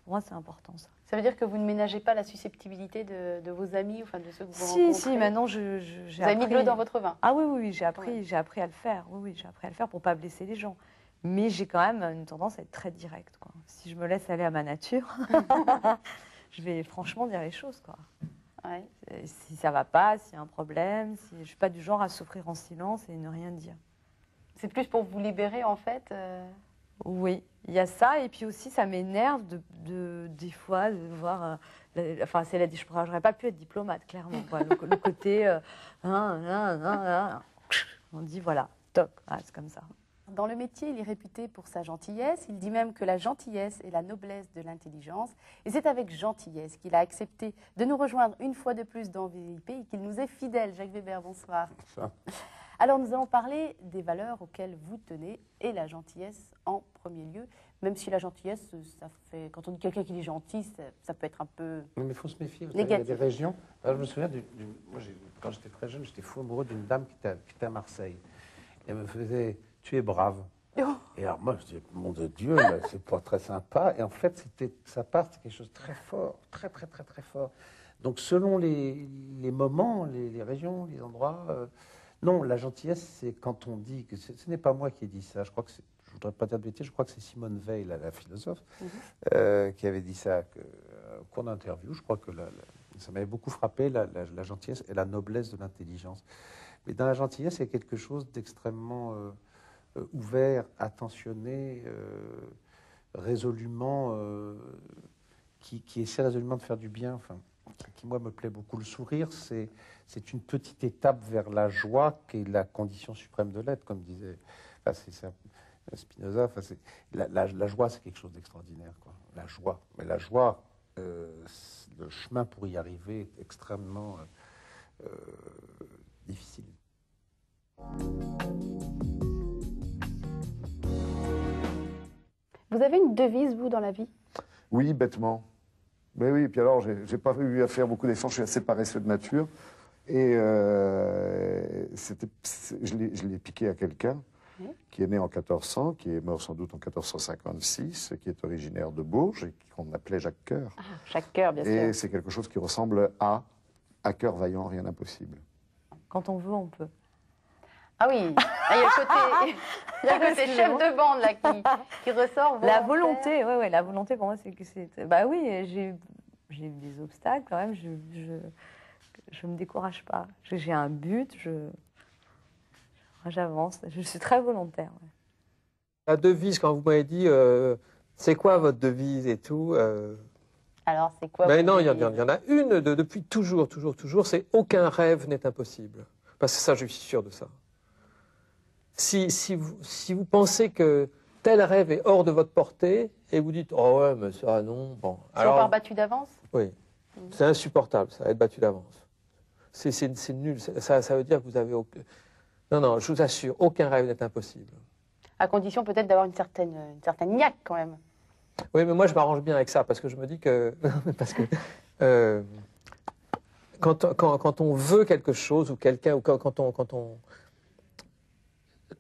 Pour moi, c'est important, ça. Ça veut dire que vous ne ménagez pas la susceptibilité de vos amis, enfin de ceux que vous Si, rencontrez? si, maintenant, j'ai Vous avez mis de l'eau dans votre vin? Ah oui, oui, oui, j'ai appris à le faire. Oui, oui, j'ai appris à le faire pour ne pas blesser les gens. Mais j'ai quand même une tendance à être très directe, quoi. Si je me laisse aller à ma nature, je vais franchement dire les choses, quoi. Ouais. Si ça va pas, s'il y a un problème, si je suis pas du genre à souffrir en silence et ne rien dire. C'est plus pour vous libérer, en fait Oui, il y a ça, et puis aussi ça m'énerve des fois de voir. Enfin, je n'aurais pas pu être diplomate, clairement. Quoi. Le côté. On dit voilà, toc, c'est comme ça. Dans le métier, il est réputé pour sa gentillesse. Il dit même que la gentillesse est la noblesse de l'intelligence. Et c'est avec gentillesse qu'il a accepté de nous rejoindre une fois de plus dans VIP et qu'il nous est fidèle. Jacques Weber, bonsoir. Bonsoir. Alors, nous allons parler des valeurs auxquelles vous tenez et la gentillesse en premier lieu. Même si la gentillesse, ça fait, quand on dit quelqu'un qui est gentil, ça peut être un peu Mais il faut se méfier. Vous négatif. savez, il y a des régions. Alors, je me souviens, moi, quand j'étais très jeune, j'étais fou amoureux d'une dame qui était à Marseille. Et elle me faisait « tu es brave ». Et alors moi, je dis « mon Dieu, c'est pas très sympa ». Et en fait, sa part, c'était quelque chose de très fort, très, très, très, très fort. Donc, selon les moments, les régions, les endroits... non, la gentillesse, c'est quand on dit que ce n'est pas moi qui ai dit ça. Je crois que je voudrais pas dire de bêtises. Je crois que c'est Simone Veil, la philosophe, qui avait dit ça au cours d'interview. Je crois que ça m'avait beaucoup frappé, la gentillesse et la noblesse de l'intelligence. Mais dans la gentillesse, il y a quelque chose d'extrêmement ouvert, attentionné, résolument, qui essaie résolument de faire du bien. Enfin, qui moi me plaît beaucoup. Le sourire, c'est une petite étape vers la joie qui est la condition suprême de l'être, comme disait Spinoza. La joie, c'est quelque chose d'extraordinaire, quoi. La joie. Mais la joie, le chemin pour y arriver est extrêmement difficile. Vous avez une devise, vous, dans la vie? Oui, bêtement. Mais oui, puis alors, j'ai pas eu à faire beaucoup d'efforts, je suis assez paresseux de nature. Et je l'ai piqué à quelqu'un qui est né en 1400, qui est mort sans doute en 1456, qui est originaire de Bourges et qu'on appelait Jacques Coeur. Ah, Jacques Coeur, bien sûr. Et c'est quelque chose qui ressemble à cœur vaillant, rien d'impossible. Quand on veut, on peut. Ah oui, il y a le côté chef de bande là, qui ressort. La volonté, ouais, la volonté pour moi, c'est que c'est. Bah oui, j'ai eu des obstacles quand même. Je me décourage pas. J'ai un but, j'avance. Je suis très volontaire. Ouais. La devise, quand vous m'avez dit, c'est quoi votre devise et tout Alors, c'est quoi? Mais non, il y en a une depuis toujours, c'est aucun rêve n'est impossible. Parce que ça, je suis sûr de ça. Si vous pensez que tel rêve est hors de votre portée et vous dites oh ouais mais ça non bon alors on part battu d'avance. Oui, c'est insupportable ça, être battu d'avance. C'est nul. Ça veut dire que vous avez aucun... Non, je vous assure, aucun rêve n'est impossible. À condition peut-être d'avoir une certaine niaque quand même. Oui, mais moi je m'arrange bien avec ça parce que je me dis que quand on veut quelque chose ou quelqu'un ou quand on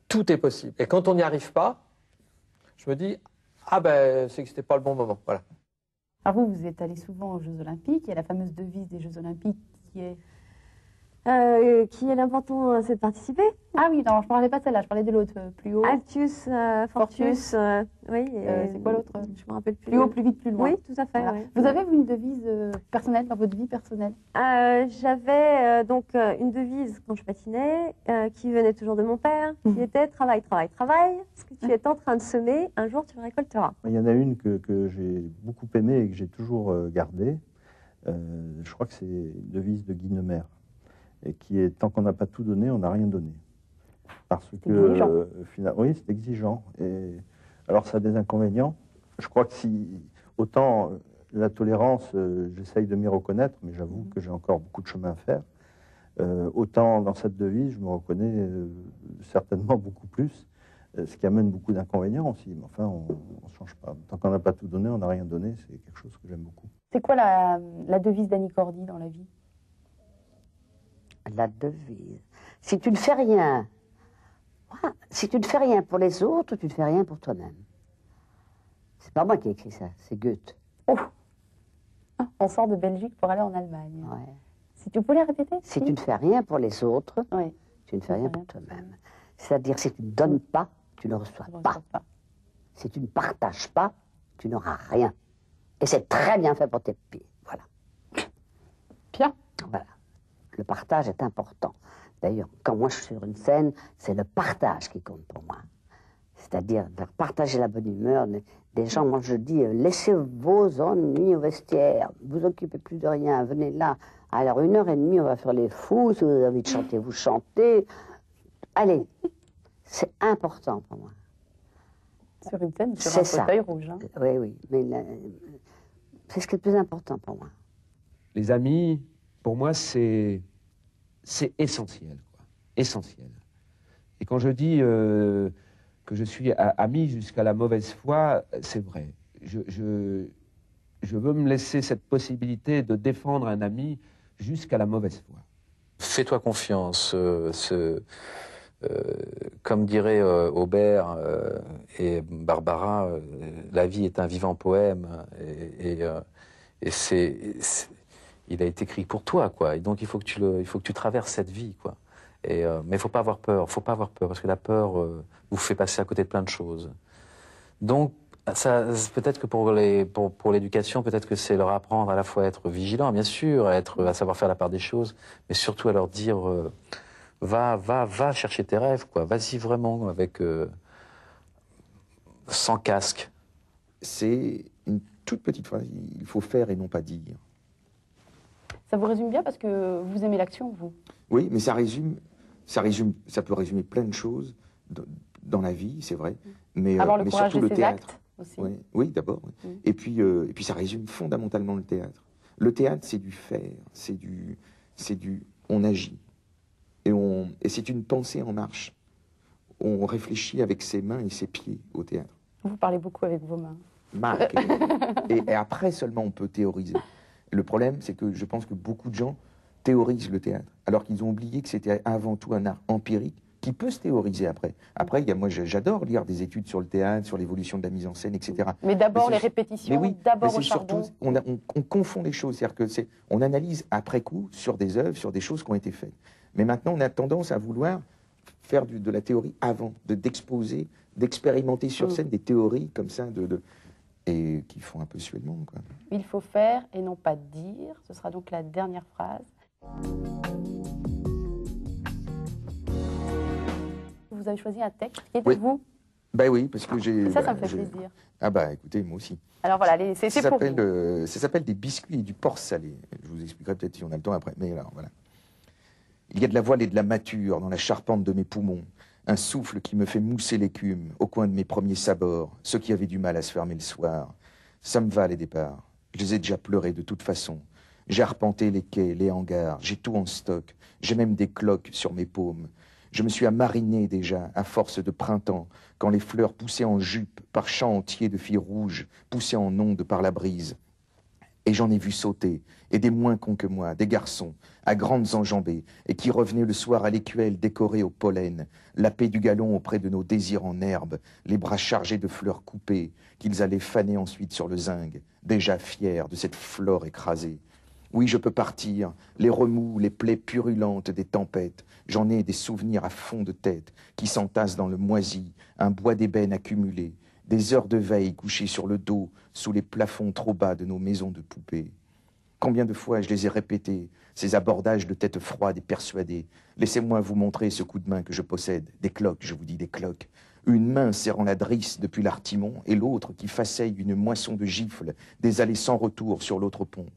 tout est possible. Et quand on n'y arrive pas, je me dis, ah ben, c'est que c'était pas le bon moment. Voilà. Alors vous êtes allé souvent aux Jeux Olympiques. Il y a la fameuse devise des Jeux Olympiques qui est l'important, c'est de participer. Ah oui, non, je ne parlais pas de celle-là, je parlais de l'autre, plus haut. Altius, Fortius, oui. C'est quoi l'autre? Je me rappelle plus. Plus haut, plus vite, plus loin. Oui, tout à fait. Voilà. Oui. Vous avez une devise personnelle dans votre vie personnelle? J'avais donc une devise quand je patinais qui venait toujours de mon père, qui était travail, travail, travail. Ce que tu es en train de semer, un jour tu le récolteras. Il y en a une que j'ai beaucoup aimée et que j'ai toujours gardée. Je crois que c'est une devise de Guy Neumer. Et qui est, tant qu'on n'a pas tout donné, on n'a rien donné. Parce que, oui, c'est exigeant. Et, alors, ça a des inconvénients. Je crois que autant la tolérance, j'essaye de m'y reconnaître, mais j'avoue que j'ai encore beaucoup de chemin à faire. Autant dans cette devise, je me reconnais certainement beaucoup plus, ce qui amène beaucoup d'inconvénients aussi. Mais enfin, on ne change pas. Tant qu'on n'a pas tout donné, on n'a rien donné. C'est quelque chose que j'aime beaucoup. C'est quoi la devise d'Annie Cordy dans la vie? La devise. Si tu ne fais rien, pour les autres, tu ne fais rien pour toi-même. C'est pas moi qui ai écrit ça, c'est Goethe. On sort de Belgique pour aller en Allemagne. Ouais. Si tu pouvais répéter? Si tu ne fais rien pour les autres, Oui. tu ne fais rien pour toi-même. C'est-à-dire, si tu ne donnes pas, tu ne reçois pas. Si tu ne partages pas, tu n'auras rien. Et c'est très bien fait pour tes pieds. Voilà. Bien. Voilà. Le partage est important. D'ailleurs, quand moi je suis sur une scène, c'est le partage qui compte pour moi. C'est-à-dire faire partager la bonne humeur des gens. Moi je dis, laissez vos ennuis au vestiaire, vous occupez plus de rien, venez là. Alors 1h30, on va faire les fous, si vous avez envie de chanter, vous chantez. Allez, c'est important pour moi. Sur une scène, sur un fauteuil rouge. Hein. Oui, oui, mais c'est ce qui est le plus important pour moi. Les amis, pour moi, c'est essentiel, quoi. Essentiel. Et quand je dis que je suis ami jusqu'à la mauvaise foi, c'est vrai. Je veux me laisser cette possibilité de défendre un ami jusqu'à la mauvaise foi. Fais-toi confiance. Comme dirait Aubert et Barbara, la vie est un vivant poème et il a été écrit pour toi, quoi. Et donc il faut que tu traverses cette vie, quoi. Mais faut pas avoir peur, parce que la peur vous fait passer à côté de plein de choses. Donc peut-être que pour l'éducation, peut-être que c'est leur apprendre à la fois à être vigilant, bien sûr, à savoir faire la part des choses, mais surtout à leur dire va chercher tes rêves, quoi. Vas-y vraiment avec sans casque. C'est une toute petite phrase. Il faut faire et non pas dire. Ça vous résume bien parce que vous aimez l'action, vous. Oui, mais ça peut résumer plein de choses dans la vie, c'est vrai. Mais surtout le théâtre. Aussi. Oui, d'abord. Oui. Et puis ça résume fondamentalement le théâtre. Le théâtre, c'est du faire, c'est du, on agit. Et c'est une pensée en marche. On réfléchit avec ses mains et ses pieds au théâtre. Vous parlez beaucoup avec vos mains. Marc. Et après seulement on peut théoriser. Le problème, c'est que je pense que beaucoup de gens théorisent le théâtre, alors qu'ils ont oublié que c'était avant tout un art empirique qui peut se théoriser après. Après, moi j'adore lire des études sur le théâtre, sur l'évolution de la mise en scène, etc. Mais d'abord les répétitions, oui, d'abord au charbon. Surtout, on confond les choses, c'est-à-dire que on analyse après coup sur des œuvres, sur des choses qui ont été faites. Mais maintenant, on a tendance à vouloir faire de la théorie avant, d'exposer, d'expérimenter sur scène des théories comme ça, et qui font un peu suer le monde, quoi. Il faut faire et non pas dire. Ce sera donc la dernière phrase. Vous avez choisi un texte qui est de vous. Ben oui, parce que j'ai... Ça me fait plaisir. Ah bah écoutez, moi aussi. Alors voilà, c'est pour vous. Ça s'appelle des biscuits et du porc salé. Je vous expliquerai peut-être si on a le temps après. Mais alors, voilà. Il y a de la voile et de la mâture dans la charpente de mes poumons. Un souffle qui me fait mousser l'écume au coin de mes premiers sabords, ceux qui avaient du mal à se fermer le soir. Ça me va les départs. Je les ai déjà pleurés de toute façon. J'ai arpenté les quais, les hangars, j'ai tout en stock. J'ai même des cloques sur mes paumes. Je me suis amariné déjà, à force de printemps, quand les fleurs poussaient en jupe par champs entiers de filles rouges, poussées en ondes par la brise. Et j'en ai vu sauter, et des moins cons que moi, des garçons, à grandes enjambées, et qui revenaient le soir à l'écuelle décorée au pollen, la paix du galon auprès de nos désirs en herbe, les bras chargés de fleurs coupées, qu'ils allaient faner ensuite sur le zinc, déjà fiers de cette flore écrasée. Oui, je peux partir, les remous, les plaies purulentes des tempêtes, j'en ai des souvenirs à fond de tête, qui s'entassent dans le moisi, un bois d'ébène accumulé, des heures de veille couchées sur le dos, sous les plafonds trop bas de nos maisons de poupées. Combien de fois je les ai répétés, ces abordages de tête froide et persuadée. Laissez-moi vous montrer ce coup de main que je possède. Des cloques, je vous dis, des cloques. Une main serrant la drisse depuis l'artimon et l'autre qui façaille une moisson de gifles, des allées sans retour sur l'autre pont.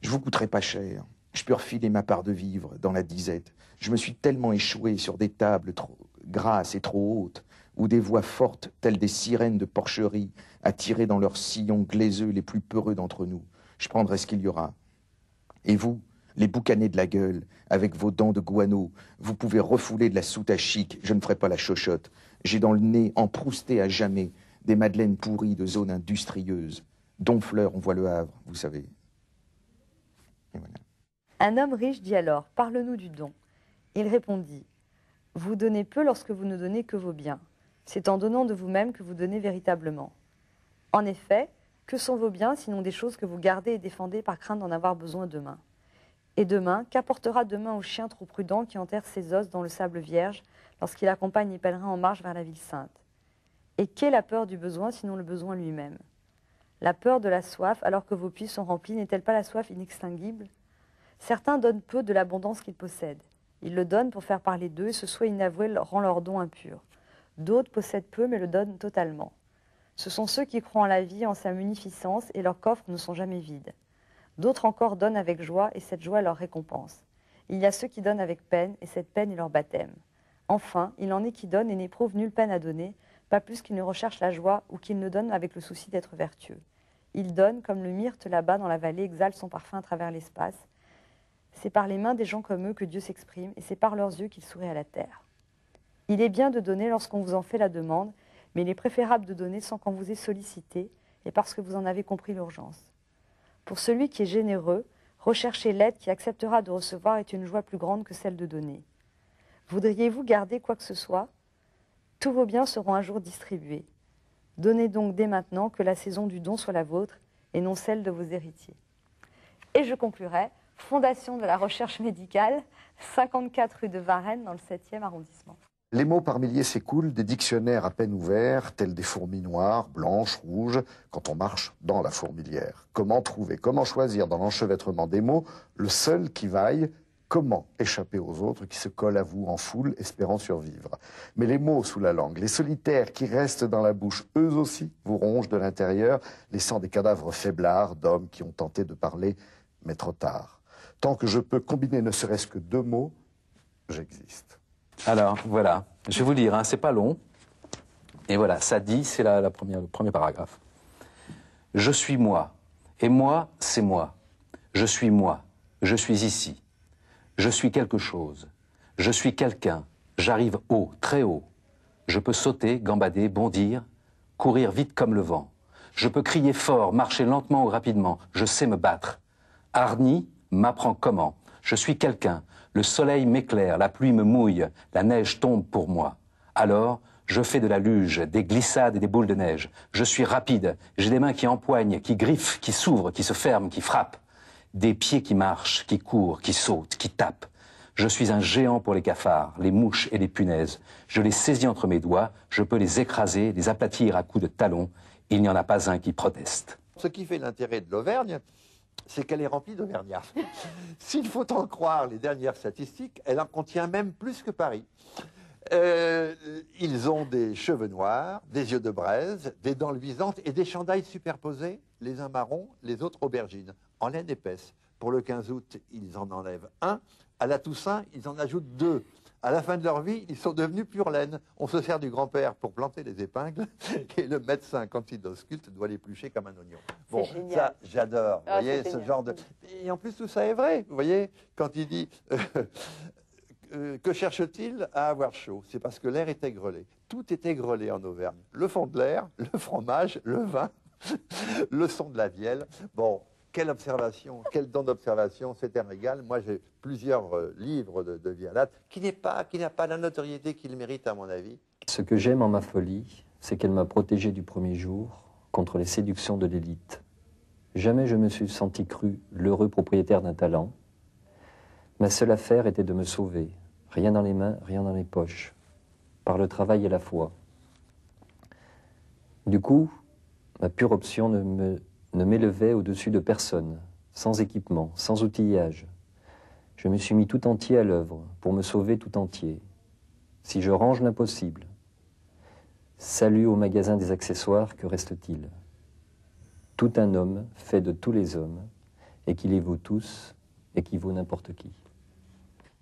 Je vous coûterai pas cher. Je peux refiler ma part de vivre dans la disette. Je me suis tellement échoué sur des tables trop grasses et trop hautes, où des voix fortes, telles des sirènes de porcherie, attiraient dans leurs sillons glaiseux les plus peureux d'entre nous. Je prendrai ce qu'il y aura. Et vous, les boucanés de la gueule, avec vos dents de guano, vous pouvez refouler de la soute à chic, je ne ferai pas la chochotte. J'ai dans le nez, emprousté à jamais, des madeleines pourries de zones industrieuses. Donfleur, on voit le Havre, vous savez. Et voilà. Un homme riche dit alors, parle-nous du don. Il répondit, vous donnez peu lorsque vous ne donnez que vos biens. C'est en donnant de vous-même que vous donnez véritablement. En effet, Que sont vos biens, sinon des choses que vous gardez et défendez par crainte d'en avoir besoin demain? Et demain, qu'apportera demain au chien trop prudent qui enterre ses os dans le sable vierge lorsqu'il accompagne les pèlerins en marche vers la ville sainte? Et qu'est la peur du besoin, sinon le besoin lui-même? La peur de la soif, alors que vos puits sont remplis, n'est-elle pas la soif inextinguible? Certains donnent peu de l'abondance qu'ils possèdent. Ils le donnent pour faire parler d'eux, et ce souhait inavoué rend leur don impur. D'autres possèdent peu, mais le donnent totalement. Ce sont ceux qui croient en la vie, en sa munificence, et leurs coffres ne sont jamais vides. D'autres encore donnent avec joie, et cette joie est leur récompense. Il y a ceux qui donnent avec peine, et cette peine est leur baptême. Enfin, il en est qui donnent et n'éprouvent nulle peine à donner, pas plus qu'ils ne recherchent la joie ou qu'ils ne donnent avec le souci d'être vertueux. Ils donnent, comme le myrte là-bas dans la vallée exhale son parfum à travers l'espace. C'est par les mains des gens comme eux que Dieu s'exprime, et c'est par leurs yeux qu'il sourit à la terre. Il est bien de donner lorsqu'on vous en fait la demande, mais il est préférable de donner sans qu'on vous ait sollicité, et parce que vous en avez compris l'urgence. Pour celui qui est généreux, rechercher l'aide qui acceptera de recevoir est une joie plus grande que celle de donner. Voudriez-vous garder quoi que ce soit? Tous vos biens seront un jour distribués. Donnez donc dès maintenant, que la saison du don soit la vôtre et non celle de vos héritiers. Et je conclurai, Fondation de la recherche médicale, 54 rue de Varennes, dans le 7e arrondissement. Les mots par milliers s'écoulent, des dictionnaires à peine ouverts, tels des fourmis noires, blanches, rouges, quand on marche dans la fourmilière. Comment trouver, comment choisir dans l'enchevêtrement des mots le seul qui vaille? Comment échapper aux autres qui se collent à vous en foule, espérant survivre? Mais les mots sous la langue, les solitaires qui restent dans la bouche, eux aussi vous rongent de l'intérieur, laissant des cadavres faiblards d'hommes qui ont tenté de parler, mais trop tard. Tant que je peux combiner ne serait-ce que 2 mots, j'existe. Alors, voilà. Je vais vous lire, hein, c'est pas long. Et voilà, ça dit, c'est le premier paragraphe. Je suis moi. Et moi, c'est moi. Je suis moi. Je suis ici. Je suis quelque chose. Je suis quelqu'un. J'arrive haut, très haut. Je peux sauter, gambader, bondir, courir vite comme le vent. Je peux crier fort, marcher lentement ou rapidement. Je sais me battre. Arni m'apprend comment. Je suis quelqu'un. Le soleil m'éclaire, la pluie me mouille, la neige tombe pour moi. Alors, je fais de la luge, des glissades et des boules de neige. Je suis rapide. J'ai des mains qui empoignent, qui griffent, qui s'ouvrent, qui se ferment, qui frappent. Des pieds qui marchent, qui courent, qui sautent, qui tapent. Je suis un géant pour les cafards, les mouches et les punaises. Je les saisis entre mes doigts, je peux les écraser, les aplatir à coups de talons. Il n'y en a pas un qui proteste. Ce qui fait l'intérêt de l'Auvergne, c'est qu'elle est remplie d'Auvergnats. S'il faut en croire les dernières statistiques, elle en contient même plus que Paris. Ils ont des cheveux noirs, des yeux de braise, des dents luisantes et des chandails superposés, les uns marrons, les autres aubergines, en laine épaisse. Pour le 15 août, ils en enlèvent 1. À la Toussaint, ils en ajoutent 2. À la fin de leur vie, ils sont devenus pure laine. On se sert du grand-père pour planter les épingles et le médecin, quand il ausculte, doit l'éplucher comme un oignon. Bon, ça, j'adore. Vous voyez, ce genre de... Et en plus, tout ça est vrai. Vous voyez, quand il dit... que cherche-t-il à avoir chaud? C'est parce que l'air est aigrelé. Tout est aigrelé en Auvergne. Le fond de l'air, le fromage, le vin, le son de la vielle. Bon, quelle observation, quel don d'observation, c'est un régal. Moi, j'ai plusieurs livres de Vialat qui n'a pas la notoriété qu'il mérite, à mon avis. Ce que j'aime en ma folie, c'est qu'elle m'a protégé du premier jour contre les séductions de l'élite. Jamais je me suis senti cru l'heureux propriétaire d'un talent. Ma seule affaire était de me sauver. Rien dans les mains, rien dans les poches. Par le travail et la foi. Du coup, ma pure option ne m'élevait au-dessus de personne, sans équipement, sans outillage. Je me suis mis tout entier à l'œuvre, pour me sauver tout entier. Si je range l'impossible. Salut au magasin des accessoires, que reste-t-il? Tout un homme fait de tous les hommes, et qui les vaut tous, et qui vaut n'importe qui.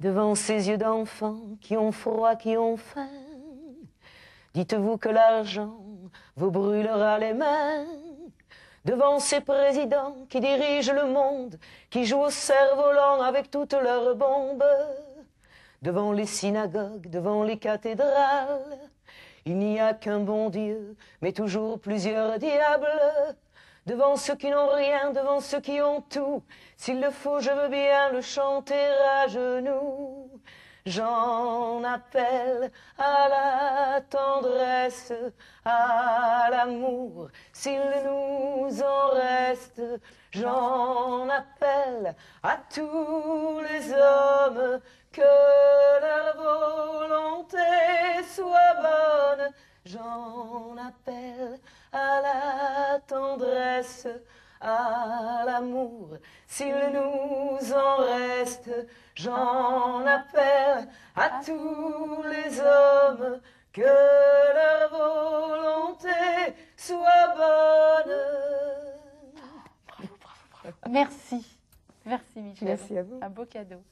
Devant ces yeux d'enfants qui ont froid, qui ont faim, dites-vous que l'argent vous brûlera les mains. Devant ces présidents qui dirigent le monde, qui jouent au cerf-volant avec toutes leurs bombes, devant les synagogues, devant les cathédrales, il n'y a qu'un bon Dieu, mais toujours plusieurs diables. Devant ceux qui n'ont rien, devant ceux qui ont tout, s'il le faut, je veux bien le chanter à genoux. J'en appelle à la tendresse, à l'amour, s'il nous en reste. J'en appelle à tous les hommes, que leur volonté soit bonne. J'en appelle à la tendresse, à l'amour, s'il nous en reste. J'en appelle à tous les hommes, que leur volonté soit bonne. Merci. Merci Michel. Merci à vous. Un beau cadeau.